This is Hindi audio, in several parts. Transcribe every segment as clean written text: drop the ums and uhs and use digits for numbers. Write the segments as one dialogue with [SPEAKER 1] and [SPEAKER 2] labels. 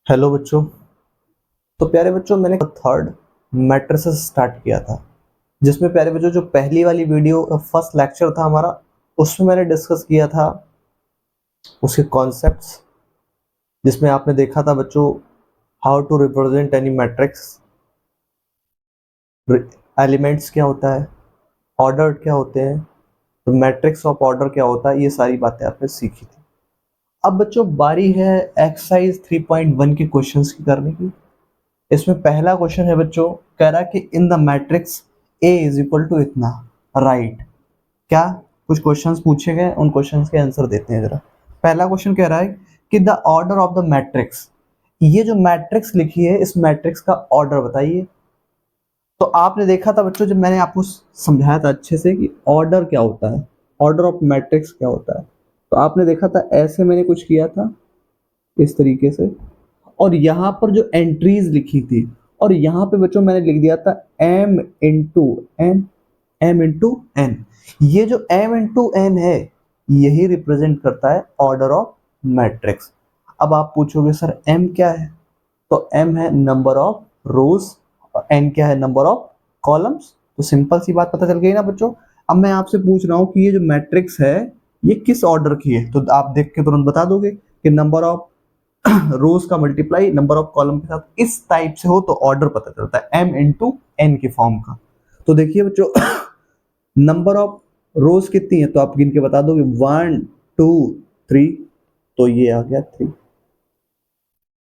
[SPEAKER 1] हेलो बच्चों। तो प्यारे बच्चों, मैंने थर्ड मैट्रिसेस स्टार्ट किया था, जिसमें प्यारे बच्चों जो पहली वाली वीडियो फर्स्ट लेक्चर था हमारा, उसमें मैंने डिस्कस किया था उसके कॉन्सेप्ट्स, जिसमें आपने देखा था बच्चों how to represent any matrix, elements क्या होता है, ऑर्डर क्या होते हैं, तो मैट्रिक्स ऑफ ऑर्डर क्या होता है, ये सारी बातें आपने सीखी थी। अब बच्चों बारी है एक्सरसाइज 3.1 के क्वेश्चंस की करने की। इसमें पहला क्वेश्चन है बच्चों, कह रहा है कि in the matrix A is equal to इतना, राइट। क्या कुछ क्वेश्चंस पूछे गए, उन क्वेश्चंस के आंसर देते हैं जरा। पहला क्वेश्चन कह रहा है कि the order of the matrix, ये जो मैट्रिक्स लिखी है इस मैट्रिक्स का ऑर्डर बताइए। तो आपने देखा था बच्चों, जब मैंने आपको समझाया था अच्छे से कि ऑर्डर क्या होता है, ऑर्डर ऑफ मैट्रिक्स क्या होता है, तो आपने देखा था ऐसे मैंने कुछ किया था इस तरीके से, और यहाँ पर जो एंट्रीज लिखी थी, और यहाँ पे बच्चों मैंने लिख दिया था m into n, m into n. ये जो m इंटू एन है यही रिप्रेजेंट करता है ऑर्डर ऑफ मैट्रिक्स। अब आप पूछोगे सर m क्या है, तो m है नंबर ऑफ रोज और n क्या है नंबर ऑफ कॉलम्स। तो सिंपल सी बात पता चल गई ना बच्चों। अब मैं आपसे पूछ रहा हूँ कि ये जो मैट्रिक्स है ये किस ऑर्डर की है, तो आप देख के तुरंत बता दोगे कि नंबर ऑफ रोज का मल्टीप्लाई नंबर ऑफ कॉलम के साथ इस टाइप से हो तो ऑर्डर पता चलता है m इंटू एन के फॉर्म का। तो देखिए बच्चों नंबर ऑफ रोज कितनी है, तो आप गिन के बता दोगे 1 2 3, तो ये आ गया 3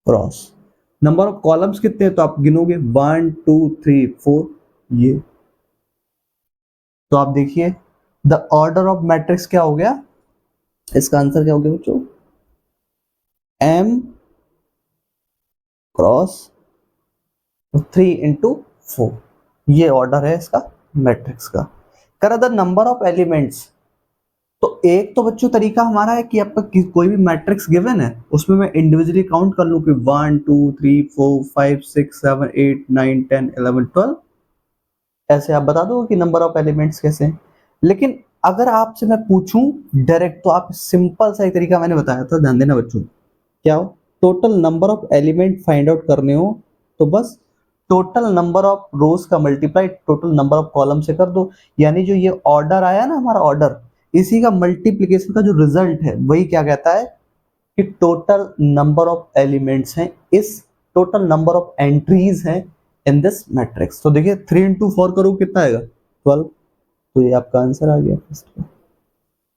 [SPEAKER 1] क्रॉस। नंबर ऑफ कॉलम्स कितने हैं, तो आप गिनोगे 1 2 3 4, ये। तो आप देखिए द ऑर्डर ऑफ मैट्रिक्स क्या हो गया, इसका आंसर क्या हो गया बच्चों, m क्रॉस 3 इंटू 4, ये ऑर्डर है इसका मैट्रिक्स का। कर द नंबर ऑफ एलिमेंट्स, तो एक तो बच्चों तरीका हमारा है कि आपका कोई भी मैट्रिक्स गिवन है उसमें मैं इंडिविजुअली काउंट कर लूं कि 1 2 3 4 5 6 7 8 9 10 11 12, ऐसे आप बता दो कि नंबर ऑफ एलिमेंट्स कैसे हैं। लेकिन अगर आपसे मैं पूछूं डायरेक्ट, तो आप सिंपल सा एक तरीका मैंने बताया था, ध्यान देना बच्चों। क्या हो, total number of element find out करने हो तो बस टोटल नंबर ऑफ रोज का multiply total number of column से कर दो। यानी जो ये ऑर्डर आया ना हमारा ऑर्डर, इसी का मल्टीप्लीकेशन का जो रिजल्ट है वही क्या कहता है कि टोटल नंबर ऑफ एलिमेंट्स हैं, इस टोटल नंबर ऑफ एंट्रीज हैं इन दिस मैट्रिक्स। तो देखिए 3 इंटू 4 करो कितना आएगा, 12। तो ये आपका आंसर आ गया फर्स्ट का।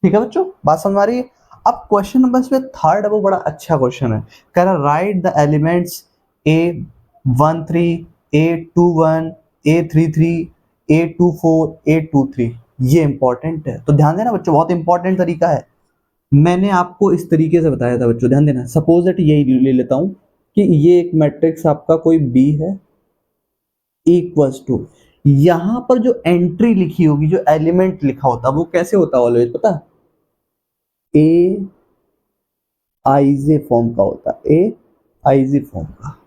[SPEAKER 1] ठीक है बच्चों, बात समझ आ रही है। अब क्वेश्चन नंबर इसमें थर्ड है, वो बड़ा अच्छा क्वेश्चन है। कह रहा right the elements A13 A21 A33 A24 A23। ये इंपॉर्टेंट है, तो ध्यान देना बच्चों, बहुत इंपॉर्टेंट तरीका है। मैंने आपको इस तरीके से बताया था बच्चों, ध्यान देना। सपोज दैट यही ले लेता हूं कि ये एक मैट्रिक्स आपका कोई B है इक्वल्स टू, यहां पर जो एंट्री लिखी होगी, जो एलिमेंट लिखा होता है वो कैसे होता है ऑलवेज पता है, ए आईजे फॉर्म का होता है, ए आईजे फॉर्म का।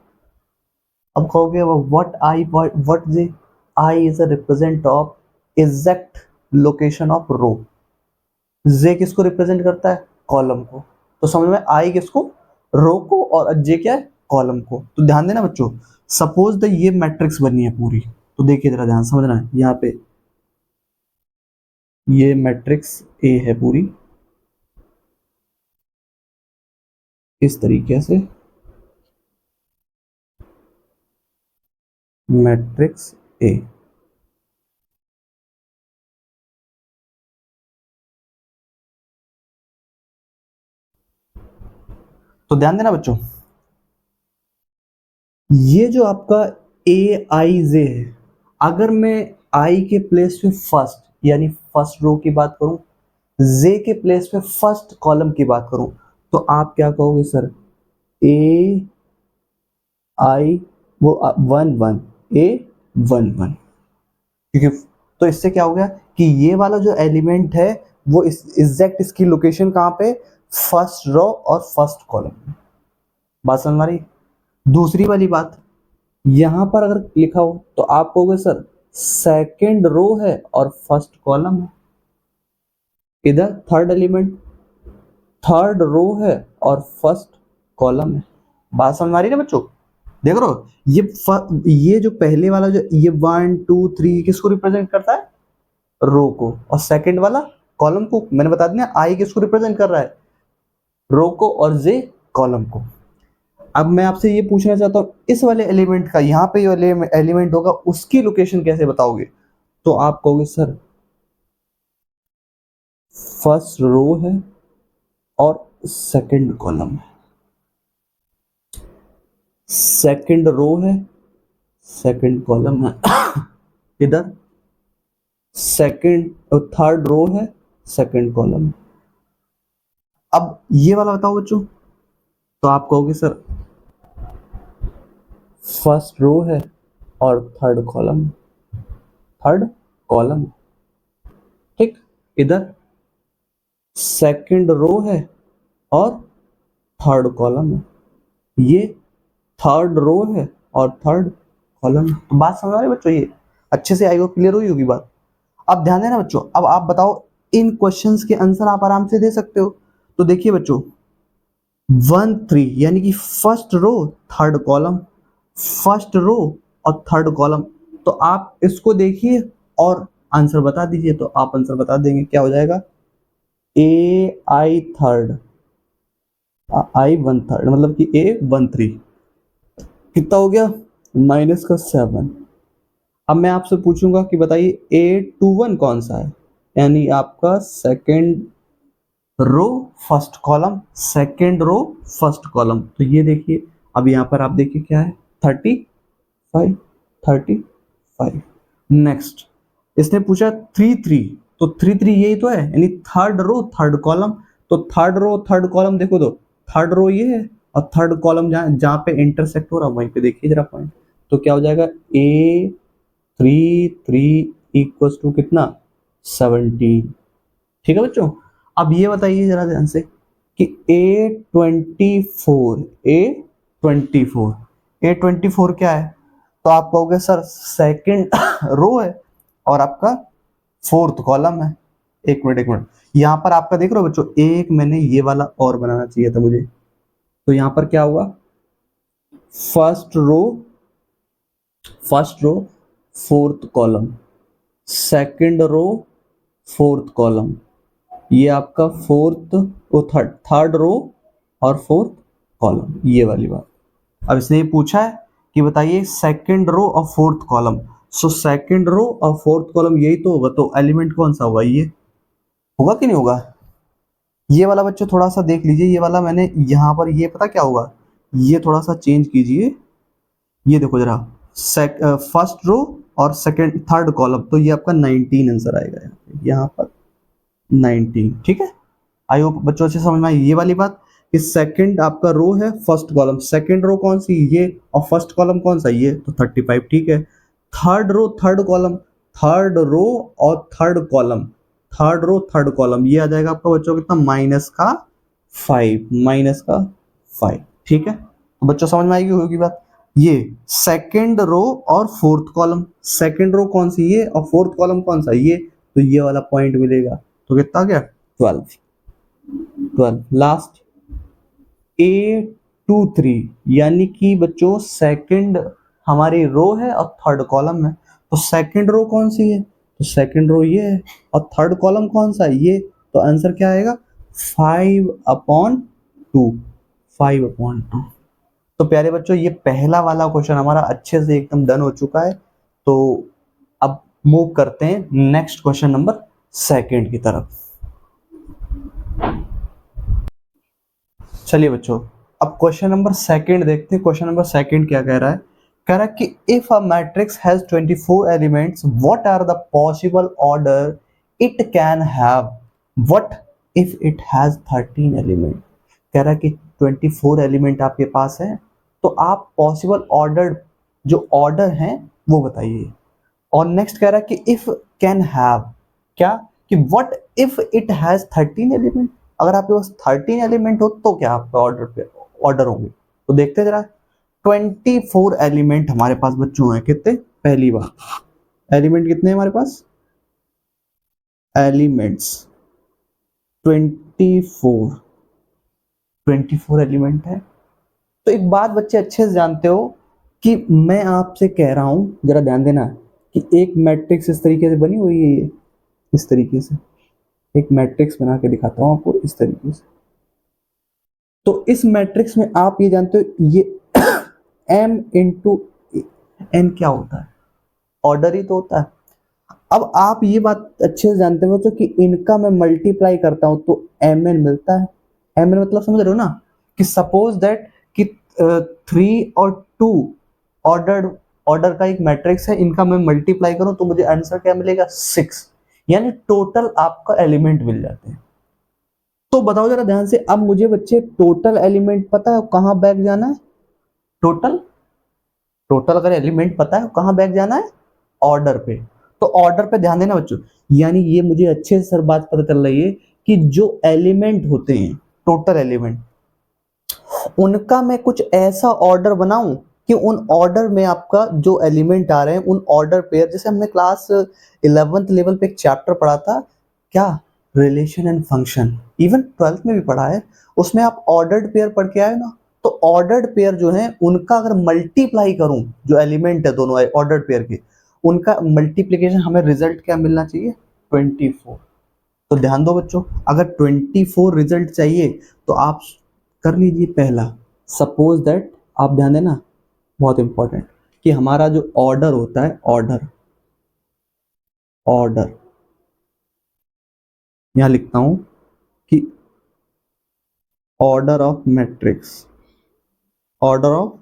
[SPEAKER 1] अब कहोगे what J, I is a represent of exact location of row, J किसको रिप्रेजेंट करता है, कॉलम को। तो समझ में आई किसको, रो को, और जे क्या है, कॉलम को। तो ध्यान देना बच्चों, सपोज द ये मैट्रिक्स बनी है पूरी, तो देखिए जरा ध्यान समझना है, यहाँ पे ये मैट्रिक्स ए है पूरी इस तरीके से, मैट्रिक्स ए। तो ध्यान देना बच्चों, ये जो आपका ए आई जे है, अगर मैं आई के प्लेस पे फर्स्ट यानी फर्स्ट रो की बात करूं, जे के प्लेस पे फर्स्ट कॉलम की बात करूं, तो आप क्या कहोगे सर, ए आई वो 1 1, ए 1 1, क्योंकि तो इससे क्या हो गया कि ये वाला जो एलिमेंट है वो इस एग्जैक्ट इसकी लोकेशन कहां पे, फर्स्ट रो और फर्स्ट कॉलम में। बात समझ आ रही। दूसरी वाली बात, यहां पर अगर लिखा हो तो आप कहोगे सर सेकंड रो है और फर्स्ट कॉलम है। इधर थर्ड एलिमेंट, थर्ड रो है और फर्स्ट कॉलम है। बात समझ आ रही है ना बच्चों? देख रहे हो, ये जो पहले वाला जो ये 1 2 3 किसको रिप्रेजेंट करता है? रो को। और सेकंड वाला कॉलम को। मैंने बता दिया आई किसको रिप्रेजेंट कर रहा है? रो को। और जे कॉलम को। अब मैं आपसे ये पूछना चाहता हूँ इस वाले एलिमेंट का, यहाँ पे जो एलिमेंट होगा उसकी लोकेशन कैसे बताओगे? तो आप कहोगे सर फर्स्ट रो है और सेकंड कॉलम है। सेकंड रो है, सेकंड कॉलम है। इधर सेकंड और थर्ड रो है, सेकंड कॉलम। अब ये वाला बताओ बच्चों। तो आप कहोगे सर फर्स्ट रो है और थर्ड कॉलम, थर्ड कॉलम। ठीक। इधर सेकंड रो है और थर्ड कॉलम है। ये थर्ड रो है और थर्ड कॉलम। तो बात समझ आ रही है बच्चों? ये अच्छे से आई हो, क्लियर हुई होगी बात। अब ध्यान देना बच्चों, अब आप बताओ इन क्वेश्चंस के आंसर आप आराम से दे सकते हो। तो देखिए बच्चों 1 3 यानी कि first row third column, first row और थर्ड कॉलम। तो आप इसको देखिए और आंसर बता दीजिए। तो आप आंसर बता देंगे, क्या हो जाएगा? ए आई थर्ड, आई वन थर्ड, मतलब कि ए वन थ्री। कितना हो गया? -7। अब मैं आपसे पूछूंगा कि बताइए ए टू वन कौन सा है? यानी आपका second row first column, second row first column. तो ये देखिए, अब यहाँ पर आप देखिए क्या है? 35, 35। नेक्स्ट इसने पूछा 3 3। तो 3 3 यही तो है, यानी थर्ड रो थर्ड कॉलम। तो थर्ड रो थर्ड कॉलम देखो, तो थर्ड रो ये है और थर्ड कॉलम जहाँ जहाँ पे इंटरसेक्ट हो रहा है वहीं पे देखिए जरा पॉइंट। तो क्या हो जाएगा? ए 3 3 इक्वल्स टू कितना? 17। ठीक है बच्चों। अब ये बताइए जरा ध्यान से कि A24 क्या है? तो आप कहोगे सर सेकंड रो है और आपका फोर्थ कॉलम है। एक मिनट एक मिनट, यहां पर आपका देख रहे हो बच्चों, एक मैंने ये वाला और बनाना चाहिए था मुझे। तो यहां पर क्या हुआ? First row fourth column, second row fourth column, ये आपका फोर्थ वो थर्ड रो और फोर्थ कॉलम, ये वाली बात। अब इसने ये पूछा है कि बताइए सेकंड रो और fourth column. So second row और फोर्थ कॉलम यही तो होगा, तो एलिमेंट कौन सा होगा? ये होगा कि नहीं होगा? ये वाला बच्चों थोड़ा सा देख लीजिए, ये वाला मैंने यहाँ पर ये पता क्या होगा, ये थोड़ा सा चेंज कीजिए। ये देखो जरा, फर्स्ट रो और सेकंड थर्ड कॉलम, तो ये आपका 19 आंसर आएगा यहाँ पर 19। ठीक है, आई होप बच्चों से समझ में आई ये वाली बात कि सेकंड आपका रो है फर्स्ट कॉलम, सेकंड रो कौन सी? ये। और फर्स्ट कॉलम कौन सा? ये। तो 35। ठीक है। Third row third column, third row और third column, third row third column, ये आ जाएगा आपका बच्चों कितना? -5, -5। ठीक है, तो बच्चों समझ में आएगी होगी बात। ये सेकंड रो और फोर्थ कॉलम, सेकंड रो कौन सी? ये। और फोर्थ कॉलम कौन सा? ये। तो ये वाला पॉइंट मिलेगा। तो कितना आ गया? 12। लास्ट A23 यानी कि बच्चों सेकंड हमारी रो है और थर्ड कॉलम है। तो सेकंड रो कौन सी है? तो सेकंड रो ये है। और थर्ड कॉलम कौन सा है? ये। तो आंसर क्या आएगा? 5/2, 5/2। तो प्यारे बच्चों ये पहला वाला क्वेश्चन हमारा अच्छे से एकदम डन हो चुका है। तो अब मूव करते हैं नेक्स्ट क्वेश्चन नंबर सेकंड की तरफ। चलिए बच्चों, अब क्वेश्चन नंबर सेकंड देखते हैं। क्वेश्चन नंबर सेकंड क्या कह रहा है? कह रहा है कि if a matrix has 24 elements what are the possible order it can have? What if it has 13 element? कह रहा है कि 24 एलिमेंट आपके पास है, तो आप पॉसिबल ऑर्डर जो ऑर्डर हैं वो बताइए। और नेक्स्ट कह रहा है कि इफ कैन हैव, क्या कि what if it has 13 element? अगर आपके पास 13 एलिमेंट हो तो क्या आपका ऑर्डर होंगे? तो देखते हैं जरा। 24 एलिमेंट हमारे पास बच्चों हैं कितने? पहली बार एलिमेंट कितने हैं हमारे पास? एलिमेंट्स 24, 24 एलिमेंट है। तो एक बात बच्चे अच्छे से जानते हो कि मैं आपसे कह रहा हूं, जरा ध्यान देना, कि एक मैट्रिक्स इस तरीके से बनी हुई है, ये इस तरीके से एक मैट्रिक्स बना के दिखाता हूं आपको इस तरीके से। तो इस मैट्रिक्स में आप ये जानते हो ये m इंटू n क्या होता है, ऑर्डर ही तो होता है। अब आप ये बात अच्छे से जानते हो तो कि इनका मैं मल्टीप्लाई करता हूं तो mn मिलता है। mn मतलब समझ रहे हो ना, कि सपोज दैट कि 3 और 2 ऑर्डर ऑर्डर का एक मैट्रिक्स है, इनका मैं मल्टीप्लाई करूं तो मुझे आंसर क्या मिलेगा, 6, यानी टोटल आपका एलिमेंट मिल जाते हैं। तो बताओ जरा ध्यान से, अब मुझे बच्चे टोटल एलिमेंट पता है कहां बैक जाना है, टोटल टोटल अगर एलिमेंट पता है कहां बैक जाना है, ऑर्डर पे। तो ऑर्डर पे ध्यान देना बच्चों, यानी ये मुझे अच्छे से सर बात पता चल रही है कि जो एलिमेंट होते हैं टोटल एलिमेंट, उनका मैं कुछ ऐसा ऑर्डर बनाऊं कि उन ऑर्डर में आपका जो एलिमेंट आ रहे हैं उन ऑर्डर पेयर, जैसे हमने क्लास 11th लेवल पे एक चैप्टर पढ़ा था क्या, relation and function, even 12th में भी पढ़ा है, उसमें आप ऑर्डर्ड पेयर पढ़ के आए ना। तो ऑर्डर्ड पेयर जो है उनका अगर मल्टीप्लाई करूं, जो एलिमेंट है दोनों ऑर्डर्ड पेयर के, उनका मल्टीप्लीकेशन हमें रिजल्ट क्या मिलना चाहिए, 24। तो ध्यान दो बच्चों, अगर 24 रिजल्ट चाहिए तो आप कर लीजिए पहला, सपोज दैट, आप ध्यान देना बहुत इंपॉर्टेंट, कि हमारा जो ऑर्डर होता है, ऑर्डर ऑर्डर यहां लिखता हूं कि order of matrix, order of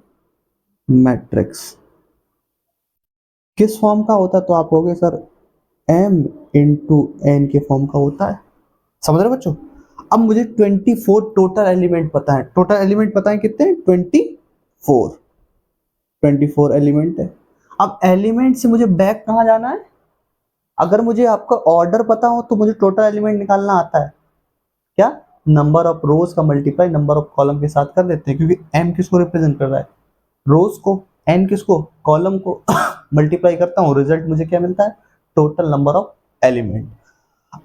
[SPEAKER 1] matrix किस फॉर्म का होता है, तो आप कहोगे सर m इंटू एन के फॉर्म का होता है। समझ रहे हो बच्चों। अब मुझे 24 टोटल एलिमेंट पता है, टोटल एलिमेंट पता है कितने, 24 24 एलिमेंट है। अब एलिमेंट से मुझे बैक कहाँ जाना है, अगर मुझे आपका ऑर्डर पता हो तो मुझे टोटल एलिमेंट निकालना आता है क्या, नंबर ऑफ रोज का मल्टीप्लाई नंबर ऑफ कॉलम के साथ कर देते हैं, क्योंकि m किसको रिप्रेजेंट कर रहा है, रोज को, n किसको, कॉलम को मल्टीप्लाई करता हूँ, रिजल्ट मुझे क्या मिलता है, टोटल नंबर ऑफ एलिमेंट।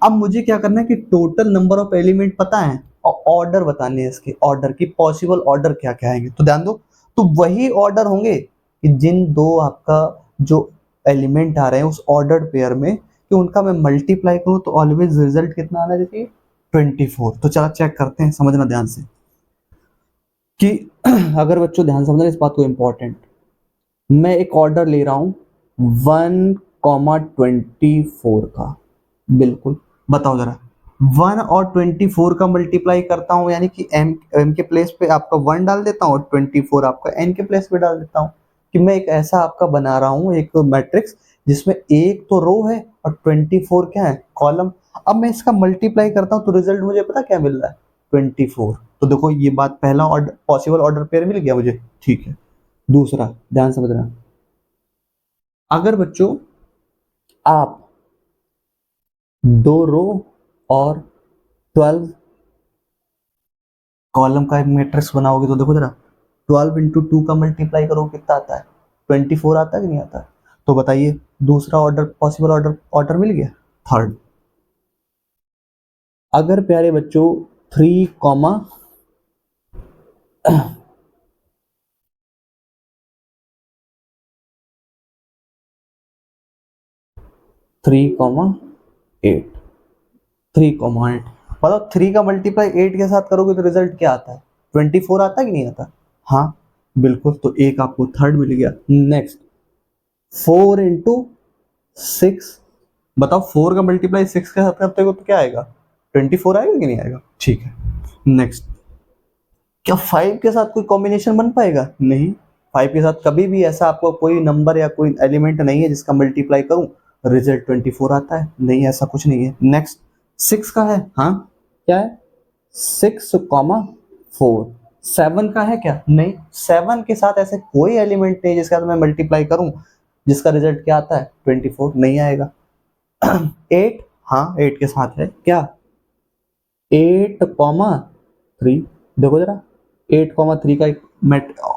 [SPEAKER 1] अब मुझे क्या करना है कि टोटल नंबर ऑफ एलिमेंट पता है और ऑर्डर बताने हैं, इसके ऑर्डर की पॉसिबल ऑर्डर क्या क्या आएंगे, तो ध्यान दो, तो वही ऑर्डर होंगे कि जिन दो आपका जो एलिमेंट आ रहे हैं उस ऑर्डर्ड पेयर में, कि उनका मैं मल्टीप्लाई करूं तो ऑलवेज रिजल्ट कितना आना चाहिए, 24। तो चला चेक करते हैं, समझना ध्यान से कि अगर बच्चों ध्यान समझना इस बात को, इंपॉर्टेंट, मैं एक ऑर्डर ले रहा हूं 1,24 का, बिल्कुल, बताओ जरा, 1 और 24 का मल्टीप्लाई करता हूं, यानी कि m के प्लेस पे आपका 1 डाल देता हूं और 24 आपका n के प्लेस पे डाल देता हूं, कि मैं एक ऐसा आपका बना रहा हूं एक मैट्रिक्स जिसमें एक तो रो है और 24 क्या है, कॉलम। अब मैं इसका मल्टीप्लाई करता हूं तो रिजल्ट मुझे पता क्या मिल रहा है, 24। तो देखो ये बात, पहला ऑर्डर पॉसिबल ऑर्डर पेयर मिल गया मुझे, ठीक है। दूसरा ध्यान समझना, अगर बच्चों आप दो रो और 12 कॉलम का एक मैट्रिक्स बनाओगे तो देखो जरा, 12 इंटू 2 का मल्टीप्लाई करो कितना आता है, 24 आता है कि नहीं आता। तो बताइए दूसरा ऑर्डर पॉसिबल ऑर्डर ऑर्डर मिल गया, थर्ड। अगर प्यारे बच्चों 3 कॉमा 3,8, 3,8, मतलब 3 का मल्टीप्लाई 8 के साथ करोगे तो रिजल्ट क्या आता है, 24 आता है कि नहीं आता, हाँ बिल्कुल। तो एक आपको थर्ड मिल गया। नेक्स्ट 4 इंटू 6, बताओ 4 का मल्टीप्लाई 6 के साथ करते हो तो क्या आएगा, 24 आएगा कि नहीं आएगा, ठीक है। नेक्स्ट, क्या 5 के साथ कोई कॉम्बिनेशन बन पाएगा, नहीं, 5 के साथ कभी भी ऐसा आपको कोई नंबर या कोई एलिमेंट नहीं है जिसका मल्टीप्लाई करूं रिजल्ट 24 आता है, नहीं ऐसा कुछ नहीं है। नेक्स्ट 6 का है, हाँ क्या है, 6,4। 7 का है क्या, नहीं, 7 के साथ ऐसे कोई एलिमेंट नहीं जिसका मैं मल्टीप्लाई करूं जिसका रिजल्ट क्या आता है, 24, नहीं आएगा। 8, हाँ 8 के साथ है क्या, 8,3, देखो जरा 8,3 का एक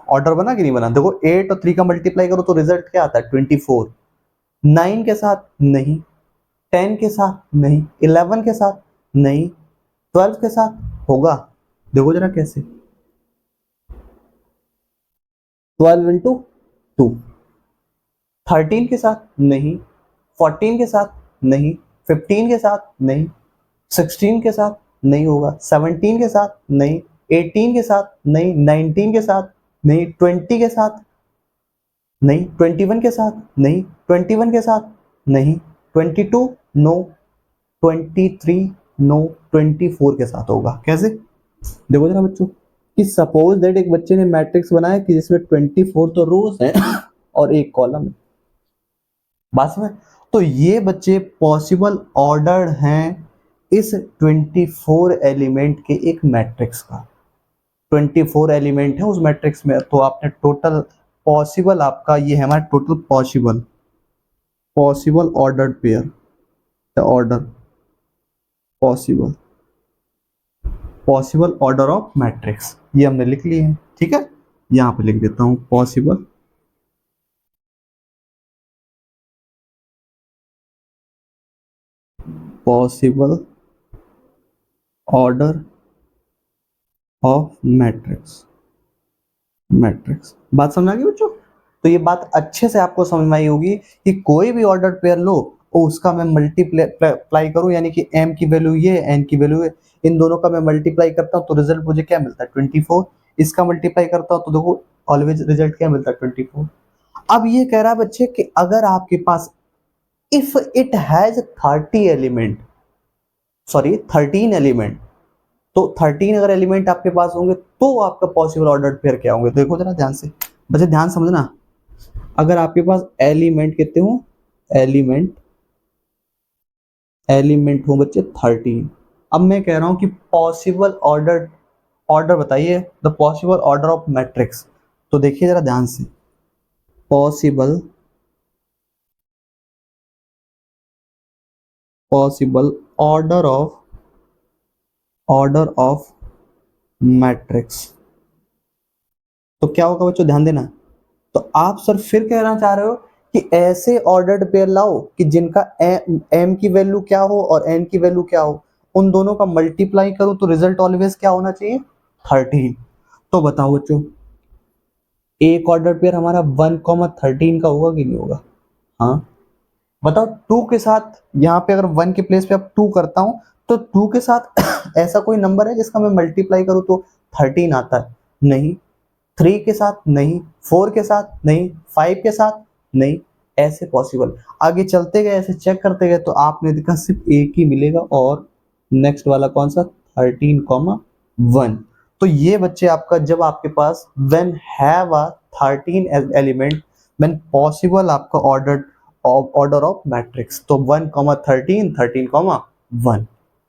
[SPEAKER 1] ऑर्डर बना कि नहीं बना, देखो 8 और 3 का मल्टीप्लाई करो तो रिजल्ट क्या आता है, 24। 9 के साथ नहीं, 10 के साथ नहीं, 11 के साथ नहीं, 12 के साथ होगा, देखो जरा कैसे, 12 इंटू 2, 13 के साथ नहीं, 14 के साथ नहीं, 15 के साथ नहीं, 16 के साथ नहीं होगा, 17 के साथ नहीं, 18 के साथ नहीं, 19 के साथ नहीं, 20 के साथ नहीं, 21 के साथ नहीं, 21 के साथ नहीं, 22 नो, 23 नो, 24 के साथ होगा। कैसे? देखो जरा बच्चों कि सपोज दैट एक बच्चे ने मैट्रिक्स बनाया कि जिसमें 24 तो रोज है और एक कॉलम है, बात में। तो ये बच्चे पॉसिबल ऑर्डर हैं इस 24 एलिमेंट के एक मैट्रिक्स का। 24 एलिमेंट है उस मैट्रिक्स में, तो आपने टोटल पॉसिबल आपका ये है हमारा total possible ordered pair, order possible order of matrix, ये हमने लिख लिए हैं। ठीक है, यहां पे लिख देता हूं पॉसिबल ऑर्डर ऑफ मैट्रिक्स। बात समझ आ गई बच्चों? तो ये बात अच्छे से आपको समझ में आई होगी कि कोई भी ऑर्डर पेयर लो और उसका मैं मल्टीप्लाई करूं, यानी कि m की वैल्यू ये n की वैल्यू है, इन दोनों का मैं मल्टीप्लाई करता हूं तो रिजल्ट मुझे क्या मिलता है 24। इसका मल्टीप्लाई करता हूं तो देखो ऑलवेज रिजल्ट क्या मिलता है 24। अब ये कह रहा है बच्चे कि अगर आपके पास if it has 30 element, sorry 13 element, तो 13 अगर एलिमेंट आपके पास होंगे तो आपका पॉसिबल ऑर्डर पेयर क्या होंगे। देखो जरा ध्यान से बच्चे, ध्यान समझना। अगर आपके पास एलिमेंट कितने हो, एलिमेंट हो बच्चे 13। अब मैं कह रहा हूं कि पॉसिबल ऑर्डर बताइए, the possible order of matrix. तो देखिए जरा ध्यान से, पॉसिबल ऑर्डर ऑफ मैट्रिक्स, तो क्या होगा बच्चों, ध्यान देना। तो आप सर फिर कहना चाह रहे हो कि ऐसे ऑर्डर्ड पेयर लाओ कि जिनका m की वैल्यू क्या हो और n की वैल्यू क्या हो, उन दोनों का मल्टीप्लाई करूं तो रिजल्ट ऑलवेज क्या होना चाहिए 13। तो बताओ बच्चों एक ऑर्डर पेयर हमारा 1,13 का होगा कि नहीं होगा? हाँ बताओ। 2 के साथ यहाँ पे अगर 1 के प्लेस पे अब 2 करता हूं तो 2 के साथ ऐसा कोई नंबर है जिसका मैं मल्टीप्लाई करूं तो 13 आता है? नहीं। 3 के साथ नहीं, 4 के साथ नहीं, 5 के साथ नहीं, ऐसे पॉसिबल। आगे चलते गए ऐसे चेक करते गए तो आपने देखा सिर्फ एक ही मिलेगा, और नेक्स्ट वाला कौन सा 13,1। तो ये बच्चे आपका जब आपके पास when have a 13 element, when possible आपका ऑर्डर ऑफ मैट्रिक्स, तो 1,13, 13,1।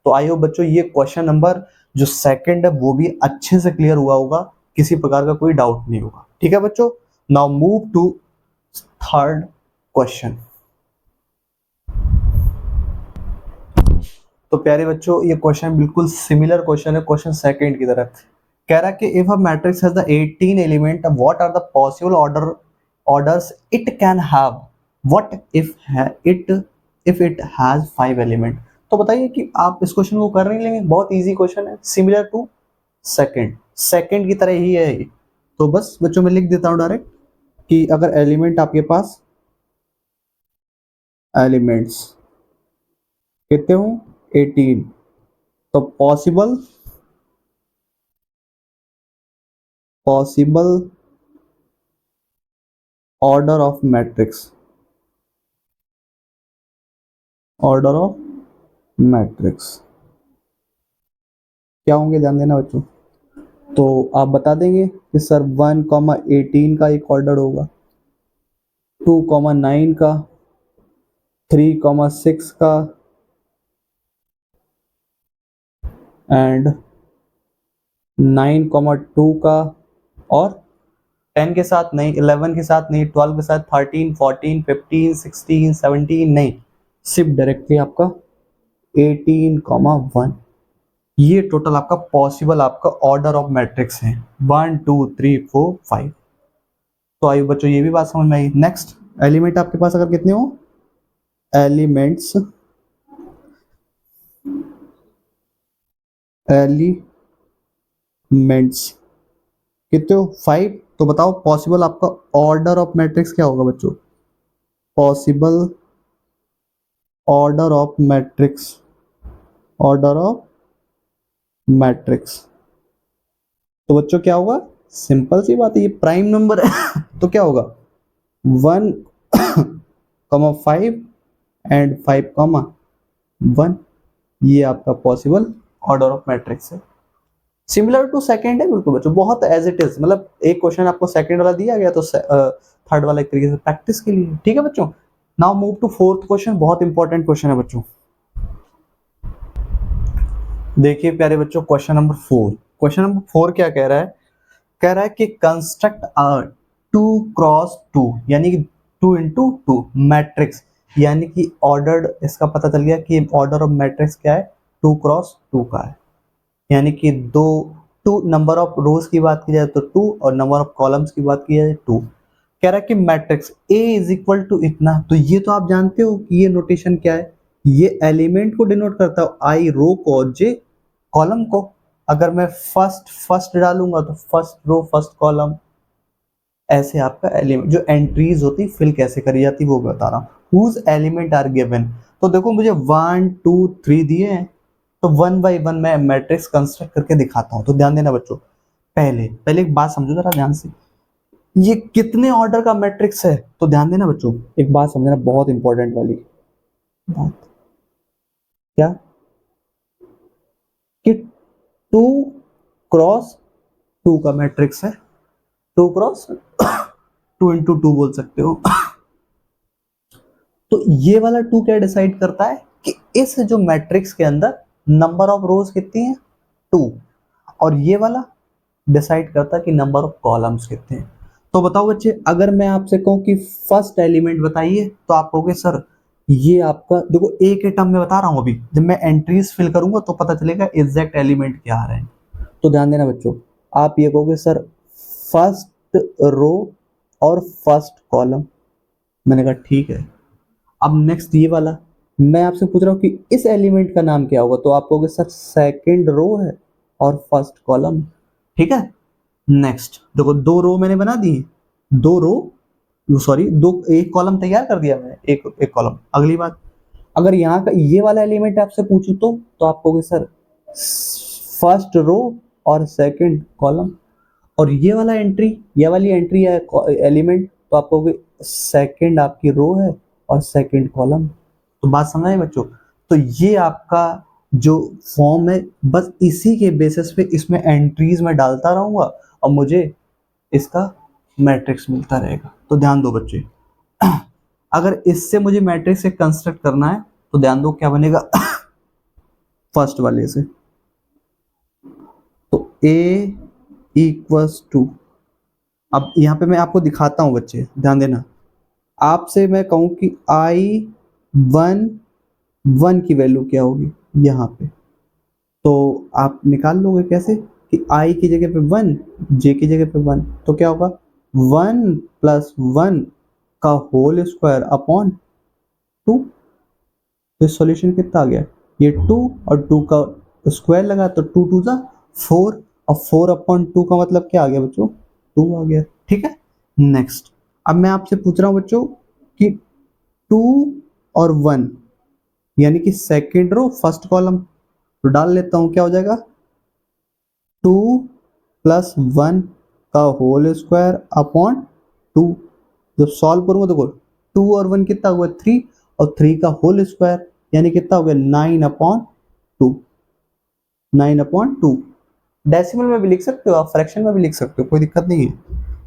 [SPEAKER 1] तो आई होप बच्चों ये क्वेश्चन नंबर जो सेकंड है वो भी अच्छे से क्लियर हुआ होगा, किसी प्रकार का कोई डाउट नहीं होगा। ठीक है बच्चों, now move to third question. तो प्यारे बच्चों ये क्वेश्चन बिल्कुल सिमिलर क्वेश्चन है क्वेश्चन सेकंड की तरह। कह रहा है कि if a matrix has the 18 element what are the possible orders it can have, what if it has 5 element. तो बताइए कि आप इस क्वेश्चन को कर नहीं लेंगे, बहुत इजी क्वेश्चन है, सिमिलर टू सेकंड की तरह ही है। तो बस बच्चों मैं लिख देता हूं डायरेक्ट कि अगर एलिमेंट आपके पास एलिमेंट्स कितने हो 18, तो पॉसिबल ऑर्डर ऑफ मैट्रिक्स क्या होंगे, ध्यान देना बच्चों। तो आप बता देंगे कि सर 1,18 का एक ऑर्डर होगा, 2,9 का, 3,6 का, एंड 9,2 का, और 10 के साथ नहीं, 11 के साथ नहीं, 12 के साथ, 13, 14, 15, 16, 17 नहीं, सिर्फ डायरेक्टली आपका 18,1। ये टोटल आपका पॉसिबल आपका ऑर्डर ऑफ मैट्रिक्स है 1 2 3 4 5। तो आइए बच्चों ये भी बात समझ में आई। नेक्स्ट एलिमेंट आपके पास अगर कितने हो, एलिमेंट्स कितने हो 5। तो बताओ पॉसिबल आपका ऑर्डर ऑफ मैट्रिक्स क्या होगा बच्चों? Possible order of matrix, order of matrix, तो बच्चों क्या होगा? सिंपल सी बात है, ये प्राइम नंबर है तो क्या होगा 1,5 एंड 5,1, ये आपका पॉसिबल ऑर्डर ऑफ मैट्रिक्स है। सिमिलर टू सेकंड है बिल्कुल बच्चों, बहुत एज इट इज, मतलब एक क्वेश्चन आपको सेकंड वाला दिया गया तो थर्ड वाला एक तरीके से प्रैक्टिस के लिए, ठीक है बच्चों। Now move to fourth question, बहुत इंपॉर्टेंट क्वेश्चन है बच्चों। देखिए प्यारे बच्चों, क्वेश्चन नंबर 4। क्वेश्चन नंबर 4 क्या कह रहा है कि कंस्ट्रक्ट अ 2x2 यानी कि 2 into 2 मैट्रिक्स, यानी कि ऑर्डर्ड, इसका पता चल गया कि ऑर्डर ऑफ मैट्रिक्स क्या है, 2x2 का है, यानी कि दो, टू नंबर ऑफ रोज की बात की जाए तो 2 और नंबर ऑफ कॉलम्स की बात की जाए 2। कह रहा है कि matrix A is equal to इतना, तो ये तो आप जानते हो कि ये नोटेशन क्या है, ये एलिमेंट को डिनोट करता है, आई रो को और J कॉलम को। अगर मैं फर्स्ट फर्स्ट डालूंगा तो फर्स्ट रो फर्स्ट कॉलम, ऐसे आपका एलिमेंट जो एंट्रीज होती फिल कैसे करी जाती वो बता रहा हूँ। हुज एलिमेंट आर गिवन, तो देखो मुझे 1 2 3 दिए हैं, तो 1 बाई 1 मैं मैट्रिक्स कंस्ट्रक्ट करके दिखाता हूँ। तो ध्यान देना बच्चों, पहले पहले एक बात समझो जरा ध्यान से, ये कितने ऑर्डर का मैट्रिक्स है, तो ध्यान देना बच्चों, एक बात समझना बहुत इंपॉर्टेंट वाली बात, क्या कि 2x2 का मैट्रिक्स है, 2x2 बोल सकते हो। तो ये वाला 2 क्या डिसाइड करता है कि इस जो मैट्रिक्स के अंदर नंबर ऑफ रोज कितनी है 2, और ये वाला डिसाइड करता है कि नंबर ऑफ कॉलम्स कितने हैं। तो बताओ बच्चे, अगर मैं आपसे कहूं कि फर्स्ट एलिमेंट बताइए, तो आप कहोगे सर ये आपका, देखो एक के टर्म में बता रहा हूं, अभी जब मैं एंट्रीज फिल करूंगा तो पता चलेगा एग्जैक्ट एलिमेंट क्या आ रहे हैं। तो ध्यान देना बच्चों, आप ये कहोगे सर फर्स्ट रो और फर्स्ट कॉलम, मैंने कहा ठीक है। अब नेक्स्ट ये वाला, मैं आपसे पूछ रहा हूँ कि इस एलिमेंट का नाम क्या होगा, तो आप कहोगे सर सेकंड रो है और फर्स्ट कॉलम, ठीक है। नेक्स्ट देखो, दो रो मैंने बना दी, दो रो सॉरी दो, एक कॉलम तैयार कर दिया मैंने, एक एक कॉलम। अगली बात, अगर यहाँ का ये वाला एलिमेंट आपसे पूछूं तो आप कहोगे सर फर्स्ट रो और सेकंड कॉलम, और ये वाला एंट्री, ये वाली एंट्री है एलिमेंट, तो आप कहोगे सेकंड आपकी रो है और सेकंड कॉलम। तो बात समझ आए बच्चों, तो ये आपका जो फॉर्म है, बस इसी के बेसिस पे इसमें एंट्रीज में डालता रहूंगा और मुझे इसका मैट्रिक्स मिलता रहेगा। तो ध्यान दो बच्चे, अगर इससे मुझे मैट्रिक्स एक कंस्ट्रक्ट करना है तो ध्यान दो क्या बनेगा फर्स्ट वाले से, तो A इक्वल्स टू, अब यहाँ पे मैं आपको दिखाता हूँ बच्चे, ध्यान देना, आपसे मैं कहूँ कि I1 की वैल्यू क्या होगी यहाँ पे, तो आप निकाल लोगे कैसे कि I की जगह पे 1, J की जगह पे 1, तो क्या होगा 1 + 1 का होल स्क्वायर अपॉन 2। तो सॉल्यूशन कितना आ गया, ये 2 और 2 का स्क्वायर लगा तो 2 2 जा 4, और 4/2 का मतलब क्या आ गया बच्चों 2 आ गया, ठीक है। नेक्स्ट, अब मैं आपसे पूछ रहा हूँ बच्चों कि 2 और 1 यानी कि सेकेंड रो फर्स्ट कॉलम, तो डाल लेता हूँ, क्या हो जाएगा 2 + 1 का होल स्क्वायर अपॉन 2। जब सॉल्व करूंगा देखो 2 और 1 कितना हुआ 3, और 3 का होल स्क्वायर यानी कितना हो गया 9/2, 9/2। डेसिमल में भी लिख सकते हो आप, फ्रैक्शन में भी लिख सकते हो, कोई दिक्कत नहीं है।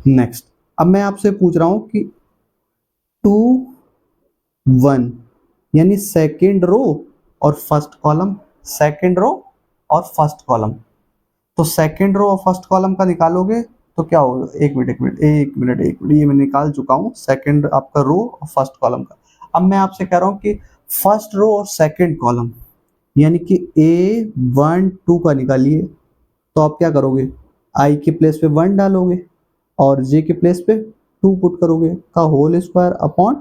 [SPEAKER 1] नेक्स्ट, अब मैं आपसे पूछ रहा हूं कि 2 1 यानी सेकेंड रो और फर्स्ट कॉलम, सेकेंड रो और फर्स्ट कॉलम, तो सेकेंड रो और फर्स्ट कॉलम का निकालोगे तो क्या होगा, एक मिनट, ये मैं निकाल चुका हूँ सेकेंड आपका रो और फर्स्ट कॉलम का। अब मैं आपसे कह रहा हूँ कि फर्स्ट रो और सेकेंड कॉलम यानी कि A1 2 का निकालिए, तो आप क्या करोगे I के प्लेस पे 1 डालोगे और J के प्लेस पे 2 पुट करोगे का होल स्क्वायर अपॉन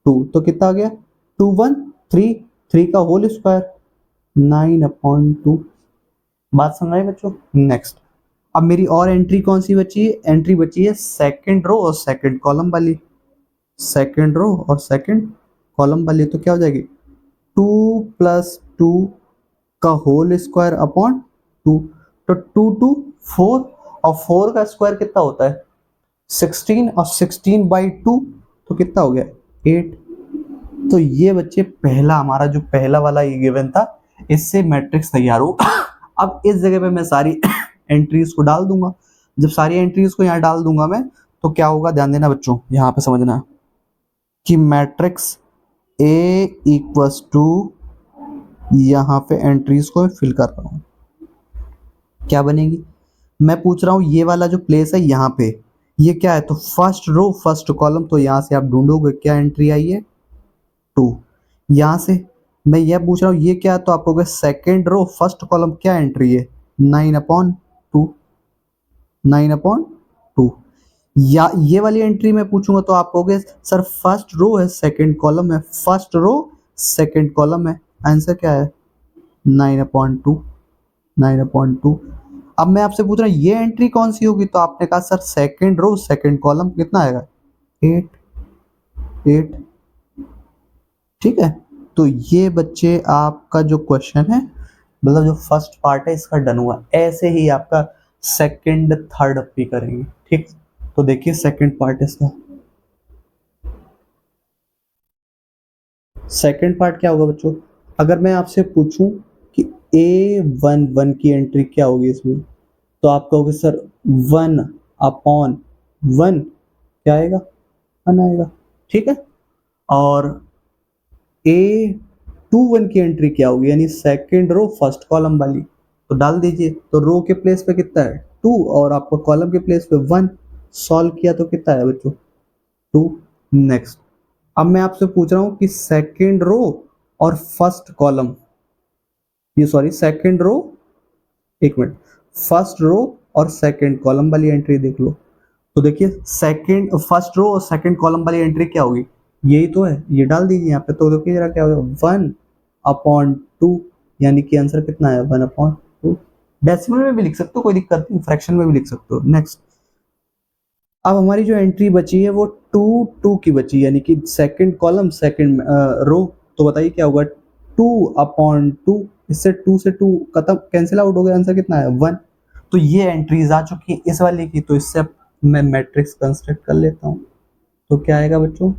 [SPEAKER 1] 2, तो कितना आ गया 2 1 3, 3 का होल स्क्वायर 9/2। बात समझ आई बच्चों। नेक्स्ट, अब मेरी और एंट्री कौन सी बची है? एंट्री बची है सेकंड रो और सेकंड कॉलम वाली, सेकंड रो और सेकंड कॉलम वाली। तो क्या हो जाएगी 2 + 2 का होल स्क्वायर अपॉन 2। तो 2 2 4, और 4 का स्क्वायर कितना होता है 16, और 16/2 तो कितना हो गया 8। तो ये बच्चे पहला हमारा जो पहला वाला ये गिवन था, इससे मैट्रिक्स तैयार हो। अब इस जगह पे मैं सारी एंट्रीज को डाल दूंगा। जब सारी एंट्रीज को यहाँ डाल दूंगा मैं, तो क्या होगा ध्यान देना बच्चों, यहाँ पे समझना कि मैट्रिक्स A इक्वल्स टू, यहाँ पे एंट्रीज को मैं फिल कर रहा हूँ, क्या बनेगी, मैं पूछ रहा हूँ ये वाला जो प्लेस है यहाँ पे, ये क्या है, तो फर्स्ट रो फर्स्ट कॉलम, तो यहाँ से आप ढूंढोगे क्या एंट्री आई है 2। यहाँ से मैं यह पूछ रहा हूँ ये क्या है, तो आप कहोगे सेकेंड रो फर्स्ट कॉलम क्या एंट्री है 9/2, 9/2। या ये वाली एंट्री में पूछूंगा तो आप कहोगे सर फर्स्ट रो है सेकंड कॉलम है, फर्स्ट रो सेकंड कॉलम है, आंसर क्या है 9/2, 9/2। अब मैं आपसे पूछ रहा हूँ ये एंट्री कौन सी होगी, तो आपने कहा sir second row second column, कितना आएगा 8, 8। ठीक है, तो ये बच्चे आपका जो क्वेश्चन है, मतलब जो फर्स्ट पार्ट है इसका डन हुआ। ऐसे ही आपका सेकंड थर्ड भी करेंगे। ठीक, तो देखिए सेकंड पार्ट इसका, सेकंड पार्ट क्या होगा बच्चों, अगर मैं आपसे पूछूं कि A11 की एंट्री क्या होगी इसमें, तो आप कहोगे सर 1/1 क्या आएगा 1 आएगा। ठीक है, और A21 की एंट्री क्या होगी, यानी सेकंड रो फर्स्ट कॉलम वाली, तो डाल दीजिए। तो रो के प्लेस पे कितना है 2, और आपको कॉलम के प्लेस पे 1, सॉल्व किया तो कितना है बच्चों 2। नेक्स्ट, अब मैं आपसे पूछ रहा हूं कि सेकंड रो और फर्स्ट कॉलम, ये सॉरी सेकंड रो, एक मिनट, फर्स्ट रो और सेकंड कॉलम वाली एंट्री देख लो। तो देखिए सेकंड फर्स्ट रो और सेकंड कॉलम वाली एंट्री क्या होगी, यही तो है, ये डाल दीजिए यहाँ पे। तो देखिए जरा क्या होगा 1/2, यानी कि आंसर कितना है 1/2। डेसिमल में भी लिख सकते हो, कोई दिक्कत नहीं, फ्रैक्शन में भी लिख सकते हो। नेक्स्ट, अब हमारी जो एंट्री बची है वो 2 की बची, यानी कि सेकंड कॉलम सेकंड रो। तो बताइए क्या होगा 2/2, इससे 2 से 2 खत्म, कैंसिल आउट हो गया, आंसर कितना है 1। तो ये एंट्रीज आ चुकी है इस वाले की, तो इससे अब मैं मैट्रिक्स कंस्ट्रक्ट कर लेता हूँ। तो क्या आएगा बच्चों,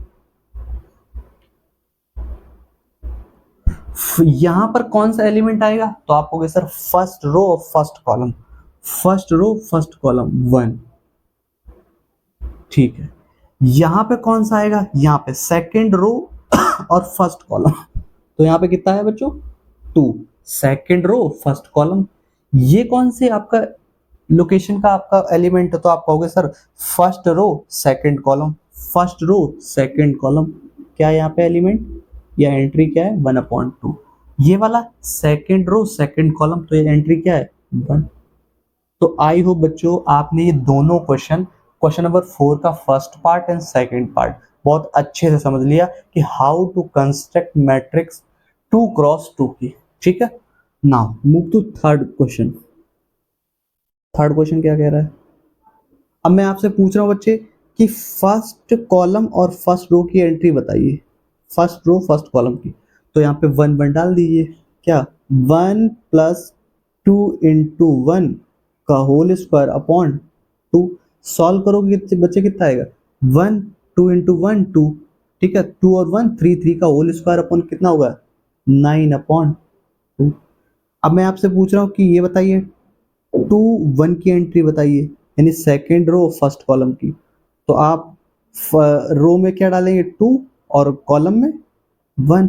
[SPEAKER 1] यहां पर कौन सा एलिमेंट आएगा, तो आप कहोगे सर फर्स्ट रो और first column, first row first column 1। ठीक है, यहां पे कौन सा आएगा, यहां पे सेकंड रो और फर्स्ट कॉलम, तो यहां पे कितना है बच्चों 2, सेकंड रो फर्स्ट कॉलम। ये कौन से आपका लोकेशन का आपका एलिमेंट है, तो आप कहोगे sir first row second column, first row second column. क्या यहाँ पे एलिमेंट या एंट्री क्या है 1/2, ये वाला सेकंड रो सेकंड कॉलम, तो ये एंट्री क्या है 1। तो आई होप बच्चों आपने ये दोनों क्वेश्चन, क्वेश्चन नंबर 4 का first part and second part बहुत अच्छे से समझ लिया कि how to construct matrix 2x2 की। ठीक है, now move to third question. Third question क्या कह रहा है, अब मैं आपसे पूछ रहा हूं बच्चे कि फर्स्ट कॉलम और फर्स्ट रो की एंट्री बताइए, फर्स्ट रो फर्स्ट कॉलम की। तो यहाँ पे 1 डाल दीजिए, क्या 1 + 2 × 1 का होल स्क्वायर अपॉन 2। सॉल्व करोगे बच्चे कितना आएगा 1, 2 × 1 2। ठीक है, 2 और 1 3, 3 का होल स्क्वायर अपॉन कितना होगा 9/2। अब मैं आपसे पूछ रहा हूँ कि ये बताइए 2 1 की एंट्री बताइए, यानी सेकेंड रो फर्स्ट कॉलम की। तो आप रो में क्या डालेंगे 2 और कॉलम में 1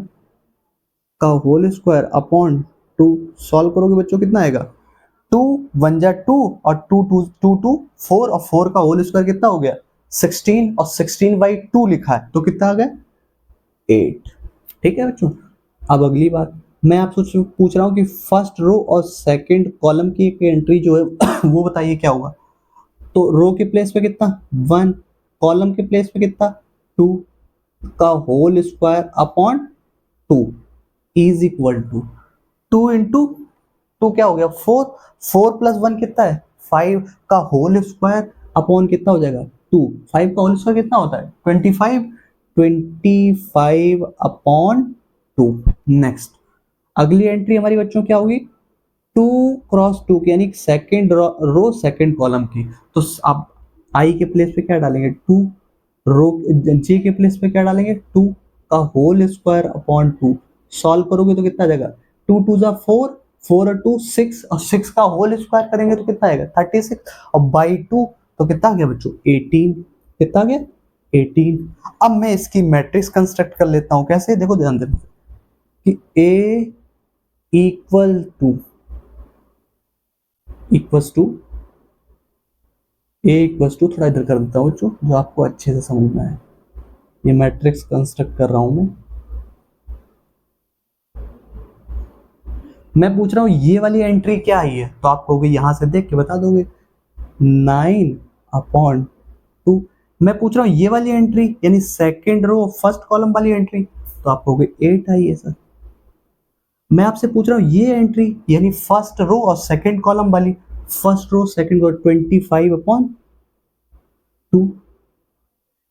[SPEAKER 1] का होल स्क्वायर अपॉन 2। सॉल्व करोगे बच्चों कितना आएगा 2 1 जा 2 और 2 2 2 2 4, और 4 का होल स्क्वायर कितना हो गया 16, और 16/2 लिखा है तो कितना आ गया 8। ठीक है बच्चों, अब अगली बात मैं आपसे पूछ रहा हूँ कि फर्स्ट रो और सेकंड कॉलम की एक एंट्री जो है वो बताइए क्या होगा। तो रो के प्लेस पे कितना 1, कॉलम के प्लेस पे कितना 2 का whole square upon 2 is equal to 2 × 2 क्या हो गया 4, 4 + 1 कितना है 5 का होल स्क्वायर अपॉन कितना हो जाएगा 2। 5 का होल स्क्वायर कितना होता है 25। 25 अपॉन 2। नेक्स्ट अगली एंट्री हमारी बच्चों क्या होगी 2 क्रॉस 2 की, यानी सेकेंड रो सेकेंड कॉलम की। तो अब आई के प्लेस पे क्या डालेंगे 2, रो जे के प्लेस पे क्या डालेंगे 2 का होल स्क्वायर अपॉन 2। सॉल्व करोगे तो कितना आ जाएगा 2 2 जा 4, 4 और 2 6, और 6 का होल स्क्वायर करेंगे तो कितना आएगा 36, और बाई 2 तो कितना आ गया बच्चों 18। कितना आ गया 18। अब मैं इसकी मैट्रिक्स कंस्ट्रक्ट कर लेता हूं। कैसे, देखो ध्यान देना कि A इक्वल टू थोड़ा इधर कर देता हूँ जो आपको अच्छे से समझना है। ये मैट्रिक्स कंस्ट्रक्ट कर रहा हूं मैं पूछ रहा हूं ये वाली एंट्री क्या आई है, तो आप कहोगे यहां से देख के बता दोगे 9 अपॉन 2। मैं पूछ रहा हूं ये वाली एंट्री यानी सेकेंड रो फर्स्ट कॉलम वाली एंट्री, तो आप कहोगे 8 आई है सर। मैं आपसे पूछ रहा हूं ये एंट्री यानी फर्स्ट रो और सेकेंड कॉलम वाली, first row second row 25 upon 2।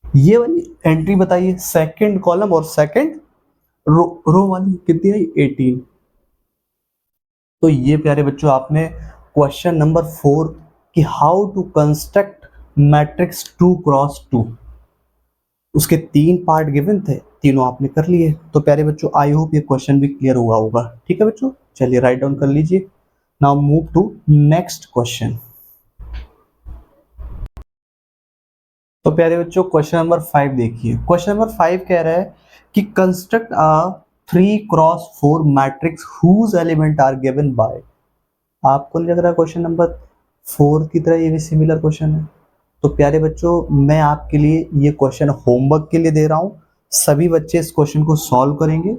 [SPEAKER 1] ये वाली एंट्री बताइए सेकेंड कॉलम और सेकेंड रो वाली कितनी आई 18। तो ये प्यारे बच्चों आपने क्वेश्चन नंबर 4 कि how to construct matrix 2 cross 2, उसके 3 पार्ट गिवन थे, तीनों आपने कर लिए। तो प्यारे बच्चों आई होप ये क्वेश्चन भी क्लियर हुआ होगा। ठीक है बच्चों, चलिए राइट डाउन कर लीजिए। Now move to next question. तो प्यारे बच्चों क्वेश्चन नंबर 5 देखिए। क्वेश्चन नंबर 5 कह रहा है कि construct a 3 cross 4 matrix whose element are given by. आपको नहीं लग रहा क्वेश्चन नंबर 4 की तरह ये भी सिमिलर क्वेश्चन है? तो प्यारे बच्चों मैं आपके लिए ये क्वेश्चन होमवर्क के लिए दे रहा हूँ। सभी बच्चे इस क्वेश्चन को सॉल्व करेंगे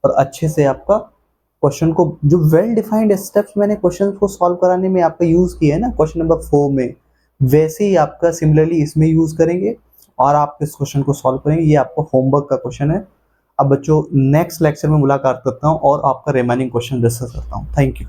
[SPEAKER 1] और अच्छे से आपका क्वेश्चन को, जो वेल डिफाइंड स्टेप्स मैंने क्वेश्चन को सॉल्व कराने में आपका यूज किया है ना क्वेश्चन नंबर 4 में, वैसे ही आपका सिमिलरली इसमें यूज करेंगे और आप इस क्वेश्चन को सॉल्व करेंगे। ये आपका होमवर्क का क्वेश्चन है। अब बच्चों नेक्स्ट लेक्चर में मुलाकात करता हूँ और आपका रिमेनिंग क्वेश्चन डिस्कस करता हूँ। Thank you.